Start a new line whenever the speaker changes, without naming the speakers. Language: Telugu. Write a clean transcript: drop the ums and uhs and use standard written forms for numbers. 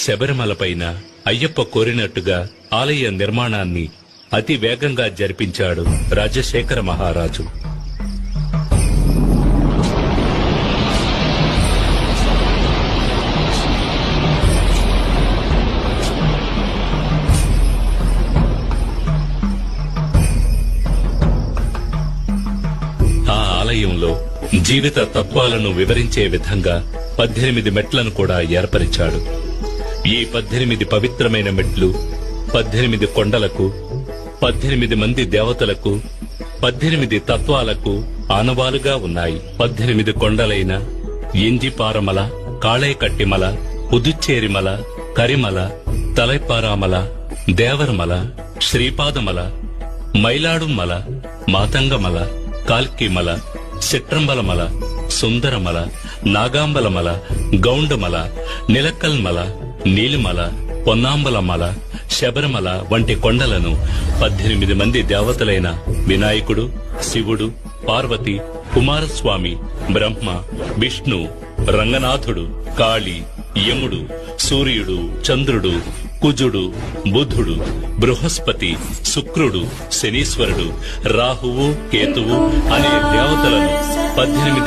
శబరిమలపైన అయ్యప్ప కోరినట్టుగా ఆలయ నిర్మాణాన్ని అతి వేగంగా జరిపించాడు రాజశేఖర మహారాజు. ఆ ఆలయంలో జీవిత తత్వాలను వివరించే విధంగా 18 మెట్లను కూడా ఏర్పరిచాడు. ఈ 18 పవిత్రమైన మెట్లు 18 కొండలకు, 18 మంది దేవతలకు, 18 తత్వాలకు ఆనవాలుగా ఉన్నాయి. 18 కొండలైన ఎంజిపారమల, కాళేకట్టిమల, పుదుచ్చేరిమల, కరిమల, తలైపారామల, దేవరమల, శ్రీపాదమల, మైలాడుమల, మాతంగమల, కాల్కిమల, చిట్రంబలమల, సుందరమల, నాగాంబలమల, గౌండమల, నిలక్కల్మల, నీలిమల, పొన్నాంబలమల, శబరిమల వంటి కొండలను 18 మంది దేవతలైన వినాయకుడు, శివుడు, పార్వతి, కుమారస్వామి, బ్రహ్మ, విష్ణు, రంగనాథుడు, కాళి, యముడు, సూర్యుడు, చంద్రుడు, కుజుడు, బుధుడు, బృహస్పతి, శుక్రుడు, శనీశ్వరుడు, రాహువు, కేతువు అనే దేవతలను 18